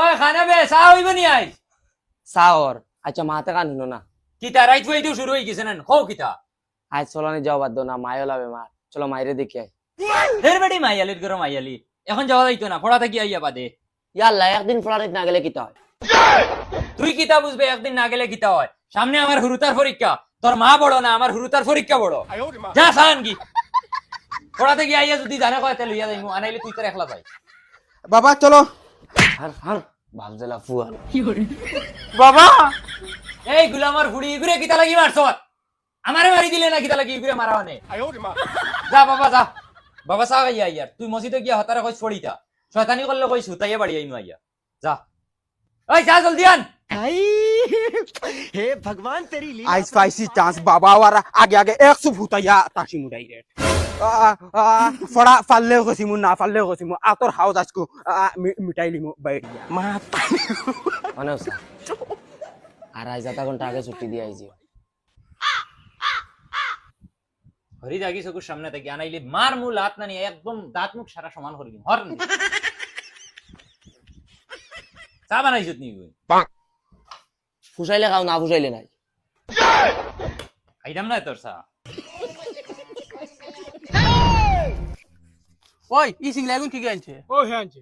ওই খানা বে চা হইব নি আই চাওর আচ্ছা মাতে কানুন না কিতা রাইত হইতে শুরু হই গেছে না হো কিতা আজ চলানি যাও বাদ দো না মায়ও লাবে মার চলো মাইরে দেখি আই ফের বেড়ি মাইয়ালির গরম মাইয়ালি এখন যাওয়া যাইতো না পড়া থাকি আইয়া বাদে ইয়াল্লা একদিন ফ্লাইট না গেলে কিতা হয় তুই কিতা বুঝবে একদিন না গেলে কিতা হয় সামনে আমার হুরুতার পরীক্ষা তোর মা বড় না আমার হুরুতার পরীক্ষা বড় যা সান কি পড়া থেকে আইয়া যদি জানা কয় তাহলে লইয়া যাইমু আনাইলে তুই তোর একলা যাই বাবা চলো হার হার বাপজেলা ফুয়া বাবা এই গুলা আমার ফুড়ি ঘুরে কিতা লাগি মারছ আমারে মারি দিলে না কিতা লাগি ঘুরে মারা মানে যা বাবা যা বাবা চা আইয়া ইয়ার তুই মসজিদে গিয়া হতারে কইস পড়িতা শয়তানি করলে কইস হুতাইয়া বাড়ি আইমু আইয়া যা ওই যা জলদি আন हे भगवान तेरी लीला आई स्पाइसी चांस बाबा वाला आगे आगे 100 भूताया ताशी मुडाई रे फड़ा फाल्ले गसिमु ना फाल्ले गसिमु आतर हाउस आजको मिटाई लिमु बैठ गया माता মানে আর আজ আধা ঘন্টা আগে ছুটি দিয়ে আইছি হরি জাগি চকুর সামনে থেকে আনাইলে মার মু লাত না নিয়ে একদম দাঁত মুখ সারা সমান করে দিন হর চা বানাইছত নি ফুসাইলে খাও না ফুসাইলে নাই খাইতাম না তোর চা ওই ই সিংলা এখন কি আনছে ओ हे आंची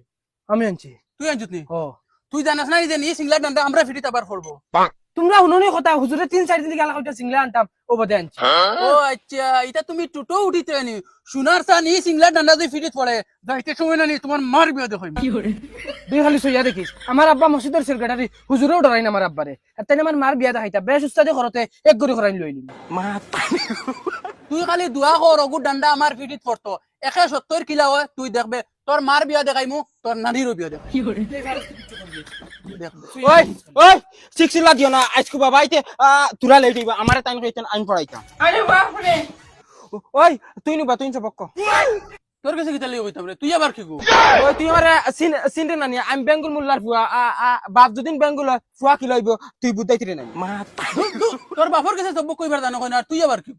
আমি আনছি তুই আনছিস নি ओ তুই জানাস না যে ই সিংলা ডান্ডা আমরা ফিরিতে আবার করবো তোমরা হুননি কথা হুজুরে 3-4 দিন গালা কইতা সিংলা আনতাম ও বদে আনছি ও আচ্ছা এটা তুমি টুটো উঠিতে নি সোনার সান ই সিংলা ডান্ডা যদি ফিরিত পড়ে যাইতে সময় না নি তোমার মার বিয়ে দেখই দুই খালি সইয়া দেখিস আমার আব্বা মসজিদের সেক্রেটারি হুজুরেও ডরাই না আমার আব্বারে আর তাই আমার মার বিয়া দেখাইতা বেশ উস্তাদে করতে এক গরি করাই লইলি তুই খালি দোয়া কর অগু ডান্ডা আমার ফিরিত পড়তো 170 কিলো হয় তুই দেখবে তোর মার বিয়া দেখাইমু তোর নানিরও বিয়া দেখাই ওই ওই সিক্সিলা দিও না আজকো বাবা আইতে তুরা লই দিবা আমারে তাইন কইতেন আইন পড়াইতা আরে বাপ রে ওই তুই নিবা তুই সবক তোর কাছে কিতা লিয়ে কইতাম রে তুই আবার কি গো ওই তুই আমারে সিনরে না নিয়া আমি বেঙ্গল মুল্লার ফুয়া বাপ যদিন বেঙ্গল ফুয়া কি লইব তুই বুঝাইতি রে না তোর বাপর কাছে সব কইবার জানো কই না আর তুই আবার কি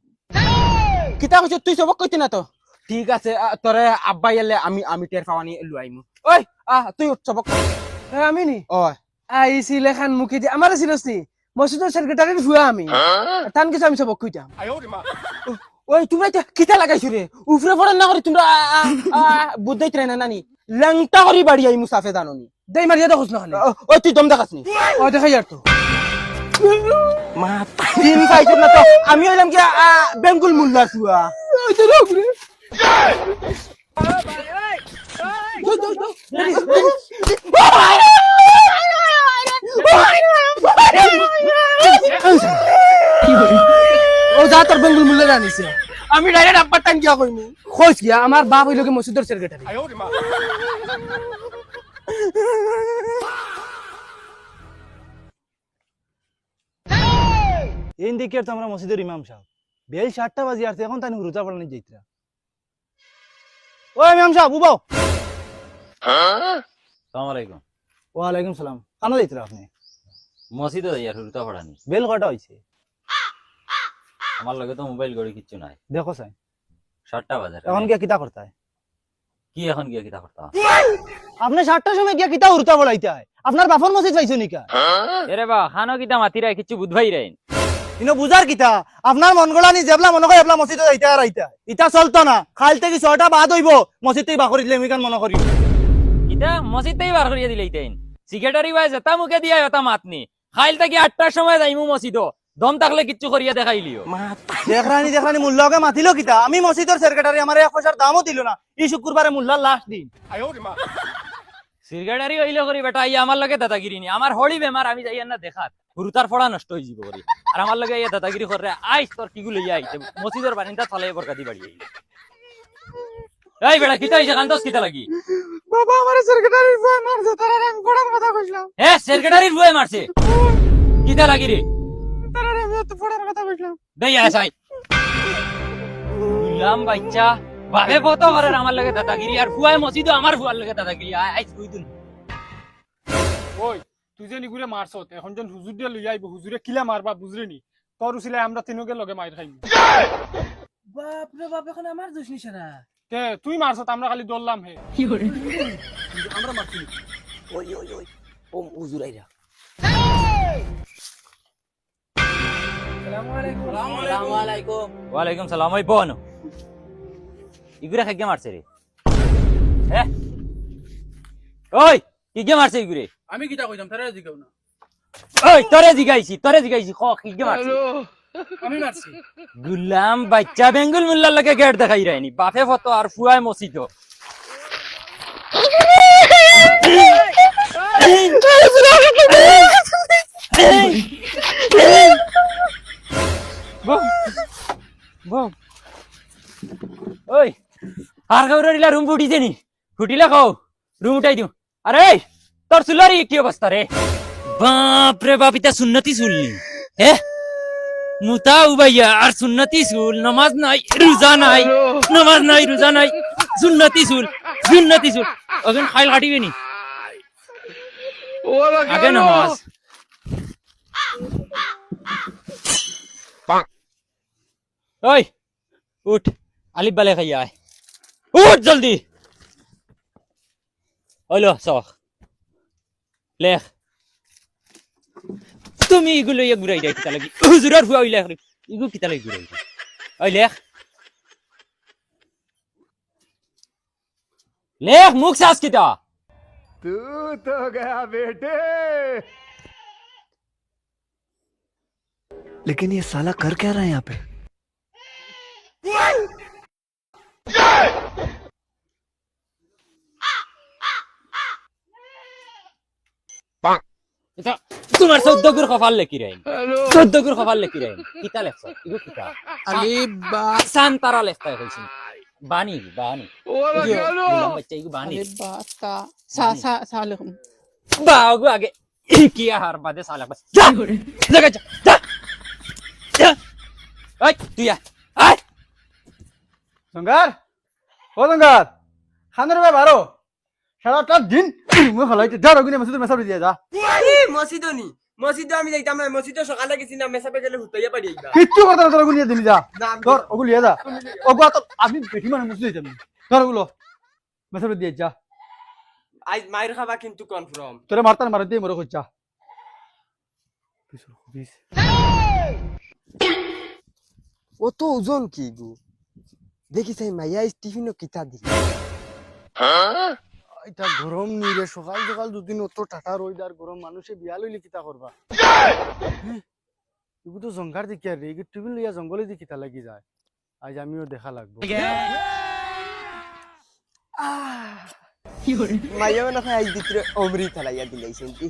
কিতা কইছ তুই সবক কইতি না তো ঠিক আছে তোরে আব্বা এলে আমি টের পাওয়ানি লুয়াইমু ওই তুই উঠ সবক আমি নি ওই আইছি লেখান মুখে দি আমারে সিলস নি মসজিদের সেক্রেটারির ফুয়া আমি তান কিছু আমি সবক কইতাম ওই তোমরা কিতা লাগাইছো রে উফরে পড়েন না করে তোমরা বুঝাইতে রে না নানি ল্যাংটা করি বাড়ি আই মুসাফে জানোনি দেই মারিয়া দেখছ না খালি ওই তুই দম দেখাস নি ও দেখাই আর তো মাতা দিন পাইছ না তো আমি হইলাম কি বেঙ্গল মুল্লা ফুয়া ওই তো রে ও যা তোর বেঙ্গল মুল্লা জানিছে আমি ডাইরেক্ট আব্বার টাইম কিয়া কইনি কইস গিয়া আমার বাপ হইলো কি মসজিদের সেক্রেটারি এই দিকে তো আমরা মসজিদের ইমাম সাহেব বেল 7টা বাজে আসছে এখন তাই রোজা পড়ানি যাইতরা ও ইমাম সাহেব উবাও আসসালামু আলাইকুম ওয়ালাইকুম সালাম কানা যাইতরা আপনি মসজিদে যাইয়া হুরুতা পড়ানি বেল কটা হইছে আমার লগে তো মোবাইল গড়ি কিচ্ছু নাই দেখো সাই 7টা বাজে এখন গিয়া কিতা করতে হয় কি এখন গিয়া কিতা করতা আপনি 7টার সময় গিয়া কিতা উরতা বলাইতে হয় আপনার বাপর মসজিদ পাইছো নিকা এরে বা খানো কিতা মাতিরা কিচ্ছু বুঝবাই রাইন ইনো বুঝার কিতা আপনার মন গলানি জেবলা মনে কই আপনা মসজিদে যাইতে আর আইতা ইতা চলতো না খাল থেকে 6টা বাদ হইব মসজিদ থেকে বাকরি দিলে মিকান মনে করি কিতা মসজিদতেই বার করিয়া দিলেইতেন সেক্রেটারি ভাই যেতা মুখে দিয়া এটা মাতনি খাইল থেকে 8টার সময় যাইমু মসজিদ দম থাকলে কিচ্ছু করিয়া দেখাইলিও দেখরানি মুল্লাকে মাতিলো কিতা আমি মসজিদের সেক্রেটারি আমার 1 পয়সার দামও দিল না এই শুক্রবারে মুল্লার লাস্ট দিন সেক্রেটারি হইলে করি বেটা আইয়া আমার লগে দাদাগিরি নি আমার হলি বেমার আমি যাইয়া না দেখাত হুরুতার ফড়া নষ্ট হই যাব করি আর আমার লগে আইয়া দাদাগিরি করে আইস তোর কিগুলো ইয়া আইতে মসজিদের বারিন্দা তলে বরকাতি বাড়ি আইলে এই বেটা কিতা হইছে কান্দস কিতা লাগি বাবা আমার সেক্রেটারির ফুয়া মারছে তারা আমি পড়ার কথা কইলাম এ সেক্রেটারির বুয়ে মারছে কিতা লাগি রে তারা আমি তো পড়ার কথা কইলাম দেই আসাই গুলাম বাচ্চা বাবে কত করে আমার লগে দাদাগিরি আর ফুয়ায় মসজিদ আমার ফুয়ার লগে দাদাগিরি আইস দুই দিন ওই তুই যে নিগুরে মারছত এখন জন হুজুর দিয়ে লই আইব হুজুরে কিলা মারবা বুঝরে নি তোর উছিলে আমরা তিনকে লগে মাইর খাইম বাপ রে বাপ এখন আমার দোষ নিশানা তে তুই মারছত আমরা খালি দৌড়লাম হে আমরা মারছি ওই ওই ওই ও হুজুর আইরা আসসালামু আলাইকুম ওয়ালাইকুম সালাম ওই বোন ইগুরে খাইকে মারছে রে হ্যাঁ ওই কিকে মারছে ইগুরে আমি কিটা কইতাম তারা জিগাও না ওই তোরে জিগাইছি খ কিকে মারছে আমি মারছি গুলাম বাচ্চা বেঙ্গল মুল্লার লগে গেট দেখাই রায়নি বাপে ফটো আর ফুয়ায় মসজিদ ওই আর গৌরিলা রুম ফুটিছে নি ফুটিলে খাও রুম উঠাই দিও আরে তোর চুলারি কি অবস্থা রে বাপ রে বাপ ইতা সুন্নতি চুলনি হে মুতা উবাইয়া আর সুন্নতি চুল নামাজ নাই রোজা নাই নামাজ নাই রোজা নাই সুন্নতি চুল ওখানে খাইল কাটিবে নি আগে নামাজ ওই উঠ আলিফ বালে খাইয়া আয় উঠ জলদি ওইলো সখ লেখ তুমি এগুলো ইয়ে ঘুরাই দেয় কিতা লাগি হুজুরের ফুয়া লেখ এগুলো কিতা লাগি ঘুরাই দেয় ওই লেখ লেখ মুখ সাজ কিতা तू तो गया बेटे लेकिन ये साला कर क्या रहा है यहाँ पे এটা তোমার 14 গুর কপাল লেখি রাইন 14 গুর কপাল লেখি রাইন কিতা লেখছ এগুলো কিতা আলিফ বা সান তারা লেখতা কইছি বানি গুলাম বাচ্চা এগুলো বানি আলিফ বা তা সা সা সা লিখুন বাগু আগে কি হার বাদে সালা বাস যা জায়গা যা ওই তুই আয় জঙ্গার ও জঙ্গার খানের ভাই বারো সারাটা দিন মুখ হলাইতে যা রগুনে মসজিদে মেসাবি দিয়ে যা মসজিদ নি মসজিদ আমি যাইতাম না মসজিদ সকালে গেছি না মেসাপে গেলে হুতাইয়া পারি আইবা কিচ্ছু কথা না তোর ওগুলো নিয়ে দিলি যা ধর ওগুলো নিয়ে যা ওগুলো তো আমি বেটি মানে মসজিদে যাইতাম না। ধর ওগুলো মেসাবি দিয়ে যা আজ মাইর খাবা কিন্তু কনফার্ম তোরে মারতান মার দিয়ে মরে কইছা ও তো ওজন কি গো দেখি সাই মাইয়া স্টিফিনো কিতা দি এটা গরম নিরে সকাল সকাল দুদিন অত টাটা রইদার গরম মানুষে বিয়া লইলে কিতা করবা এগু তো জঙ্গার দেখি আর এগু টিফিন লইয়া জঙ্গলে দি কিতা লাগি যায় আজ আমিও দেখা লাগবো মাইয়া না খাই আজ দিতরে অমৃত লাইয়া দিলাইছেন কি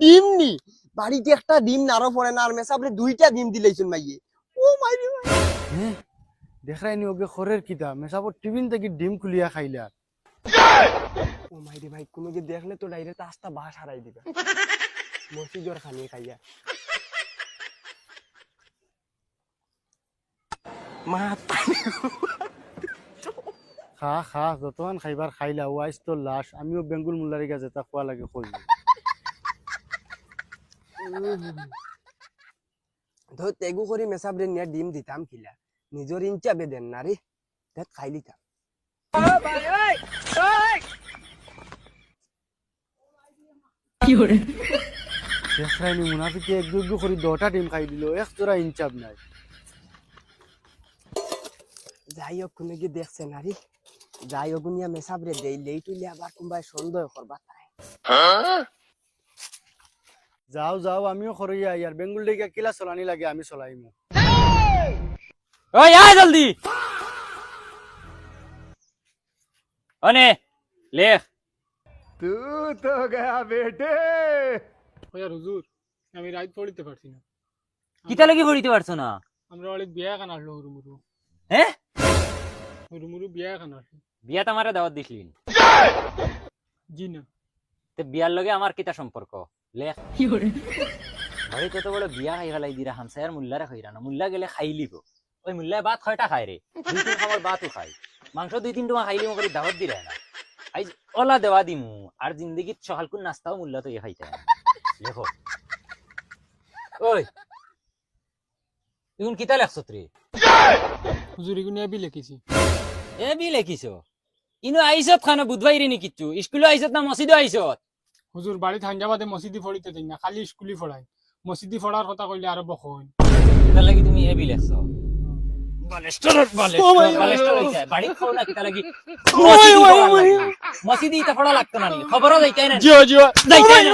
ডিম নি বাড়িতে একটা ডিম নারো পড়ে না আর মেসাবরে দুইটা ডিম দিলাইছেন মাইয়ে ও মাইরে দেখাই নি ওকে খরের কিতা মেসাবর টিফিন থেকে ডিম খুলিয়া খাইলা ও মাইরে ভাই কোনো যে দেখলে তো ডাইরেক্ট আস্তা বাস হারাই দিবা মসজিদর খানি খাইয়া মা খা খা যতক্ষণ খাইবার খাইলা ওয়াইস তো লাশ আমিও বেঙ্গুল মুল্লারি গাছে তা খোয়া লাগে কই ধর তেগু করি মেসাবরে নিয়ে ডিম দিতাম খিলা নিজর ইঞ্চা বেদেন না রে দেখ খাইলি তা দেখাই নি মুনাফিকে এক দুই করে 10টা ডিম খাই দিল এক জোড়া ইনচাপ নাই যাই হোক কোনো গিয়ে দেখছে না রে যাই হোক নিয়ে মেসাবরে দেই লেই তুইলে আবার কোনবাই সন্দেহ করবা তাই যাও যাও আমিও খরইয়া ইয়ার বেঙ্গুল দিকে কিলা চলানি লাগে আমি চলাইমু ওই আয় জলদি অনে লেখ तू तो गया बेटे ওয়ার হুজুর আমি রাত পড়িতে পারছি না কিতা লাগি পড়িতে পারছো না আমরা অনেক বিয়া কান আসলো হুরুমুরু হ্যাঁ হুরুমুরু বিয়া কান আসলো বিয়া তোমারে দাওয়াত দিছিলি জি না তে বিয়ার লগে আমার কিতা সম্পর্ক লেখ ভাই কত বড় বিয়া খাই ফেলাই দিরা হামসায়ার মুল্লারে খাইরা না মুল্লা গেলে খাইলিব ওই মুল্লায় ভাত কয়টা খায় রে 2-3 খাবার ভাতও খায় মাংস 2-3 টুমা খাইলি মকরি দাওয়াত দিরা না আইজ ওলা দেওয়া দিমু আর জিন্দেগিত সকাল কোন নাস্তাও মুল্লা তো খাইতে লেখো ওই এখন কিতা লেখছ রে হুজুর এগুলো বি লিখেছি এ বি লেখিছো ইনো আইছত খানো বুধবাইরি নি কিচ্ছু স্কুলে আইছত না মসজিদে আইছত হুজুর বাড়ি থাঞ্জাবাদে মসজিদি ফড়িতে দিন না খালি স্কুলি ফড়াই মসজিদি ফড়ার কথা কইলে আরো বখন কিতা লাগি তুমি এ বিলেছ বালেস্টর হইছে বাড়ি খাও না কিতা লাগি মসজিদি ইতা ফড়া লাগতো না নি খবরও যাইতাই না জিও জিও যাইতাই না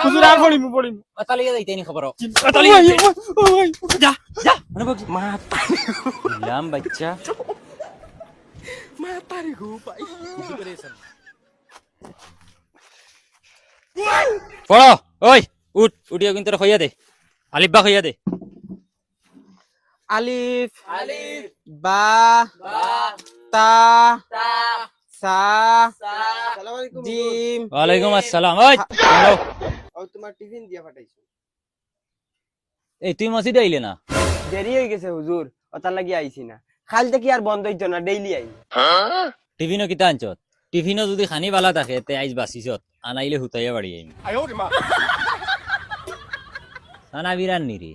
হুজুর আর পড়িম অতালিয়ে যাইতাই নি খবরও যা যা মানে বক মা লাম বাচ্চা পড়ো ওই উঠিয়া কিন্তু হইয়া দে আলিফবা হইয়া দে আলিফ বা তা সা জিম। ওয়ালাইকুম আসসালাম ওই হ্যালো ও তোমার টিফিন দিয়া পাঠাইছো এই তুই মসজিদে আইলে না দেরি হয়ে গেছে হুজুর ওটার লাগি আইছি না খাল থেকে আর বন্ধ হইতো না ডেইলি আই টিফিনও কিতা আনছত টিফিনও যদি খানি বালা থাকে তে আইজ বাসিছত আনাইলে হুতাইয়া বাড়ি আইম সানা বিরান নিরি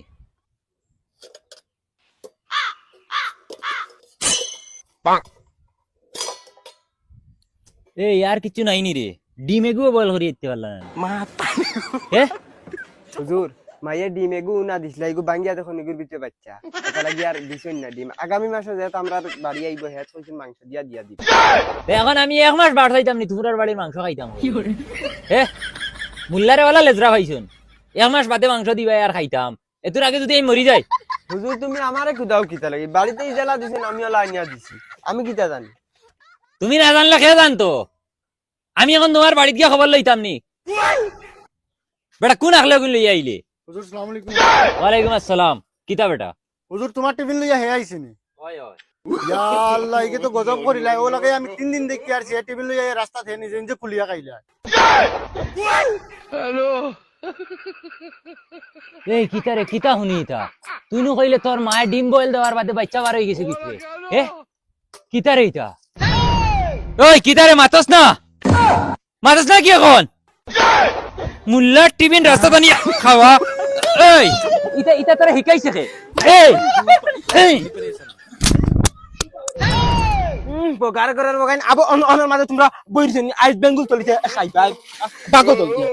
এই আর কিছু নাই নি রে ডিম এগুও বল করি ইতে পারলা না এ হুজুর মায়ের ডিম এগু না দিছিল এগু বাঙ্গিয়া দেখুন এগুর ভিতরে বাচ্চা ওটা লাগি আর দিছই না ডিম আগামী মাসে যেহেতু আমরা বাড়ি আইব হেত কইছেন মাংস দিয়া দিব তে এখন আমি এক মাস বার খাইতাম নি তোমরার বাড়ির মাংস খাইতাম হে মুল্লারে ওয়ালা লেজরা খাইছুন এক মাস বাদে মাংস দিবা আর খাইতাম এতুর আগে যদি আমি মরি যাই হুজুর তুমি আমারে কুদাও কিতা লাগি বাড়িতে ইজালা দিছেন আমিও লাইনিয়া দিছি আমি কিতা জানি তুমি না জানলে কে জানতো আমি এখন তোমার বাড়িতে গিয়ে খবর লইতাম নি বেটা কোন আকলে কোন লইয়া আইলে হুজুর আসসালামু আলাইকুম ওয়ালাইকুম আসসালাম কিতা বেটা হুজুর তোমার টিফিন লইয়া হে আইছি নি হয় হয় ইয়া আল্লাহ একে তো গজব করিলা ও লাগে আমি 3 দিন দেখি আর সে টিফিন লইয়া রাস্তা থেকে নিজে নিজে খুলিয়া খাইলা এই কিতা রে কিতা শুনি ইতা তুই নু কইলে তোর মায়ে ডিম বয়েল দেওয়ার বাদে বাচ্চা বার হয়ে গেছে কিতরে এ কিতা রে ইতা ওই কিতা রে মাতস না কি এখন মুল্লার টিফিন রাস্তা বানিয়ে খাওয়া এই ইতা ইতা তোরা শিকাইছে কে এই এই বগার করার বগান আবো অনের মাঝে তোমরা বইরছনি আইস বেঙ্গল চলিছে খাইবা বাগো চলছে